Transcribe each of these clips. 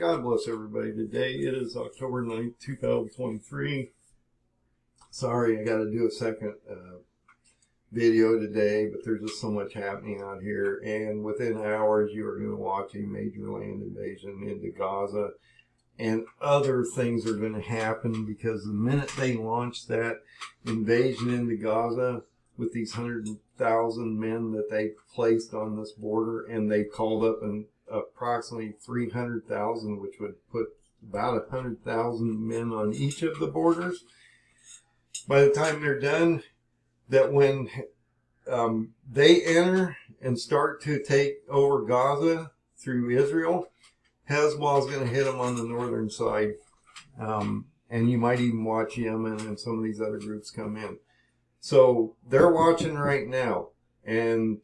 God bless everybody today. It is October 9th, 2023. Sorry, I got to do a second video today, but there's just so much happening out here. And within hours, you are going to watch a major land invasion into Gaza. And other things are going to happen because the minute they launch that invasion into Gaza with these 100,000 men that they placed on this border, and they called up approximately 300,000, which would put about 100,000 men on each of the borders. By the time they're done, that when they enter and start to take over Gaza through Israel, Hezbollah is going to hit them on the northern side. And you might even watch Yemen and some of these other groups come in. So they're watching right now. And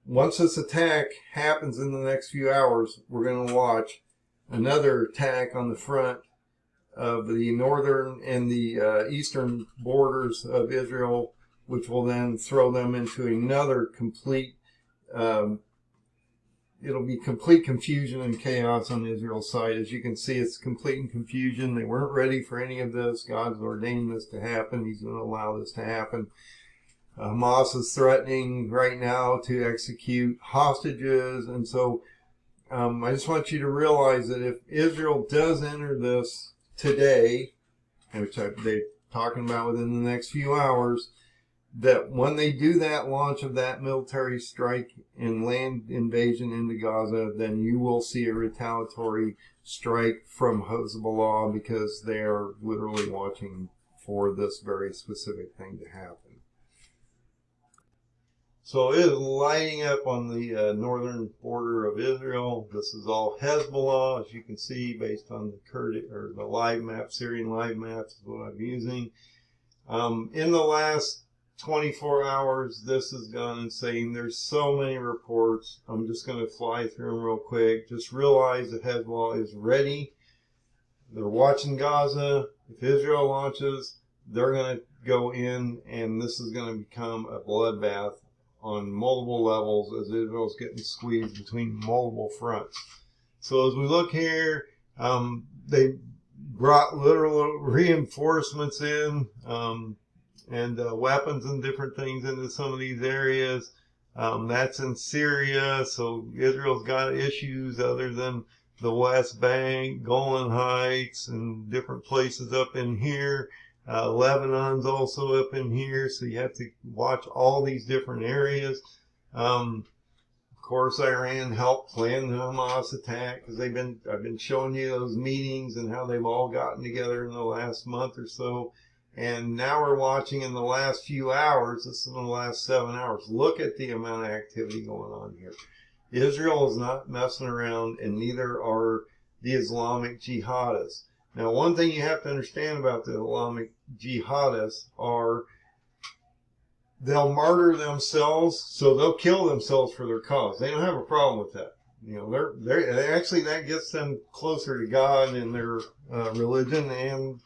once this attack happens in the next few hours, we're going to watch another attack on the front of the northern and the eastern borders of Israel, which will then throw them into another complete, it'll be complete confusion and chaos on Israel's side. As you can see, it's complete confusion. They weren't ready for any of this. God's ordained this to happen. He's going to allow this to happen. Hamas is threatening right now to execute hostages. And so I just want you to realize that if Israel does enter this today, which they're talking about within the next few hours, that when they do that launch of that military strike and land invasion into Gaza, then you will see a retaliatory strike from Hezbollah, because they are literally watching for this very specific thing to happen. So it is lighting up on the northern border of Israel. This is all Hezbollah, as you can see, based on the live map, Syrian live maps is what I'm using. In the last 24 hours, this has gone insane. There's so many reports. I'm just going to fly through them real quick. Just realize that Hezbollah is ready. They're watching Gaza. If Israel launches, they're going to go in, and this is going to become a bloodbath on multiple levels as Israel's getting squeezed between multiple fronts. So as we look here, they brought literal reinforcements in, and weapons and different things into some of these areas. That's in Syria, so Israel's got issues other than the West Bank, Golan Heights, and different places up in here. Lebanon's also up in here, so you have to watch all these different areas. Of course, Iran helped plan the Hamas attack, because I've been showing you those meetings and how they've all gotten together in the last month or so. And now we're watching in the last few hours, this is in the last 7 hours, look at the amount of activity going on here. Israel is not messing around, and neither are the Islamic jihadists. Now, one thing you have to understand about the Islamic jihadists are they'll martyr themselves, so they'll kill themselves for their cause. They don't have a problem with that. You know, they're actually, that gets them closer to God and their religion, and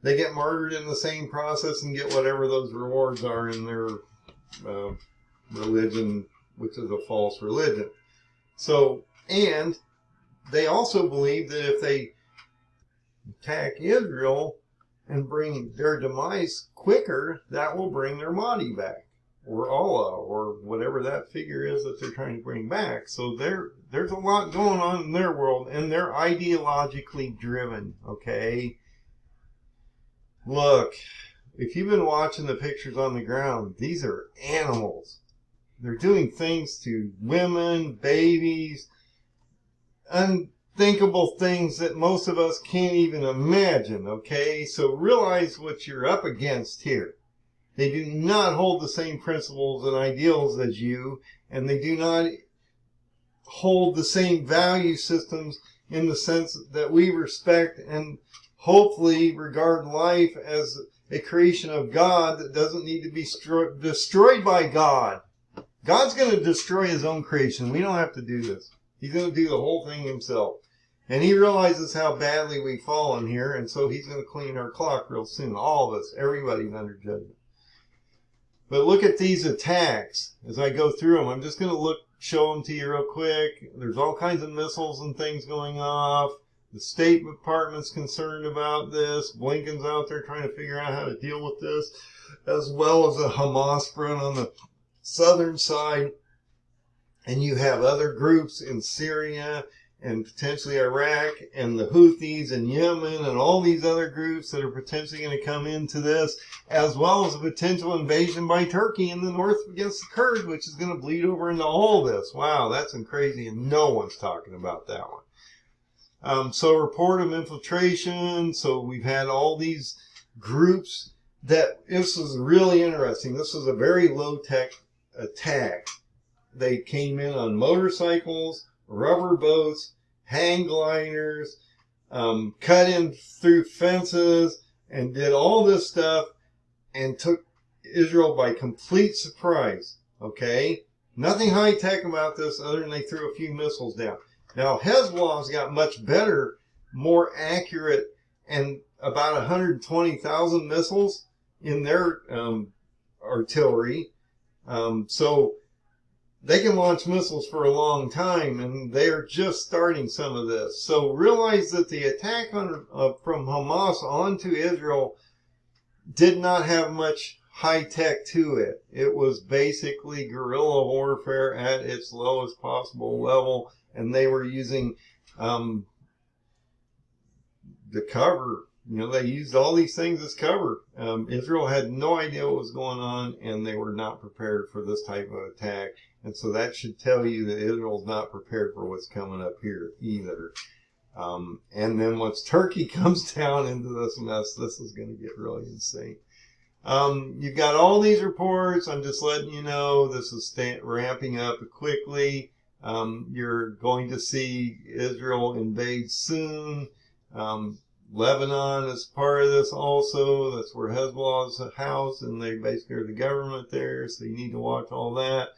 they get martyred in the same process and get whatever those rewards are in their religion, which is a false religion. So, and they also believe that if they attack Israel and bring their demise quicker, that will bring their Mahdi back, or Allah, or whatever that figure is that they're trying to bring back. So there's a lot going on in their world, and they're ideologically driven, okay? Look, if you've been watching the pictures on the ground, these are animals. They're doing things to women, babies, unthinkable things that most of us can't even imagine, okay? So realize what you're up against here. They do not hold the same principles and ideals as you, and they do not hold the same value systems in the sense that we respect and hopefully regard life as a creation of God that doesn't need to be destroyed by God. God's going to destroy his own creation. We don't have to do this. He's going to do the whole thing himself. And he realizes how badly we've fallen here, and so he's going to clean our clock real soon. All of us, everybody's under judgment. But look at these attacks as I go through them. I'm just going to look show them to you real quick. There's all kinds of missiles and things going off. The State Department's concerned about this. Blinken's out there trying to figure out how to deal with this, as well as the Hamas front on the southern side. And you have other groups in Syria and potentially Iraq and the Houthis in Yemen and all these other groups that are potentially going to come into this, as well as a potential invasion by Turkey in the north against the Kurds, which is going to bleed over into all this. Wow, that's crazy, and no one's talking about that one. So report of infiltration. So we've had all these groups that, this was really interesting. This was a very low-tech attack. They came in on motorcycles, rubber boats, hang gliders, cut in through fences, and did all this stuff and took Israel by complete surprise. Okay? Nothing high-tech about this other than they threw a few missiles down. Now, Hezbollah's got much better, more accurate, and about 120,000 missiles in their artillery. So they can launch missiles for a long time, and they're just starting some of this. So realize that the attack from Hamas onto Israel did not have much high-tech to it. It was basically guerrilla warfare at its lowest possible level, and they were using the cover. You know, they used all these things as cover. Israel had no idea what was going on, and they were not prepared for this type of attack. And so that should tell you that Israel's not prepared for what's coming up here either. And then once Turkey comes down into this mess, this is going to get really insane. You've got all these reports. I'm just letting you know this is ramping up quickly. You're going to see Israel invade soon. Lebanon is part of this also. That's where Hezbollah's housed, and they basically are the government there, so you need to watch all that.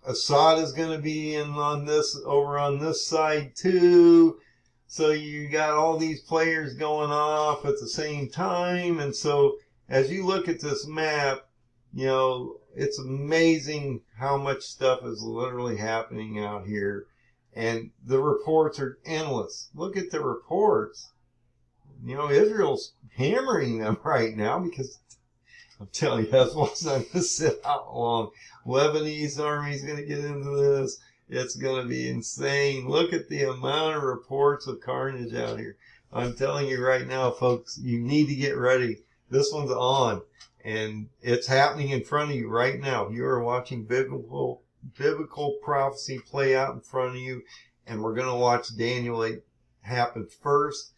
Assad is going to be in on this, over on this side too. So you got all these players going off at the same time. And so as you look at this map, you know, it's amazing how much stuff is literally happening out here. And the reports are endless. Look at the reports. You know, Israel's hammering them right now because I'm telling you, Hezbollah's not going to sit out long. Lebanese army's going to get into this. It's going to be insane. Look at the amount of reports of carnage out here. I'm telling you right now, folks, you need to get ready. This one's on, and it's happening in front of you right now. You are watching biblical prophecy play out in front of you, and we're going to watch Daniel 8 happen first.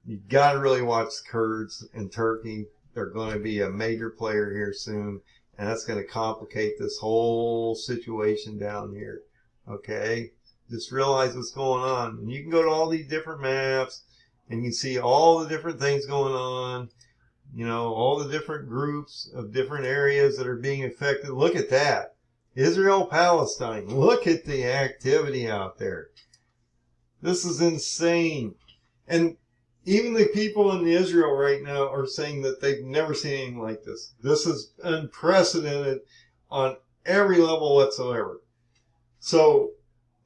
You've got to really watch the Kurds and Turkey. They're going to be a major player here soon, and that's going to complicate this whole situation down here. Okay? Just realize what's going on. And you can go to all these different maps, and you can see all the different things going on. You know, all the different groups of different areas that are being affected. Look at that. Israel, Palestine. Look at the activity out there. This is insane. And even the people in Israel right now are saying that they've never seen anything like this. This is unprecedented on every level whatsoever. So,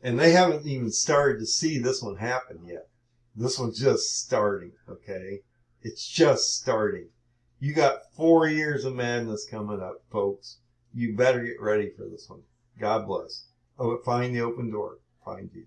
and they haven't even started to see this one happen yet. This one's just starting, okay? It's just starting. You got 4 years of madness coming up, folks. You better get ready for this one. God bless. Oh, find the open door. Find you.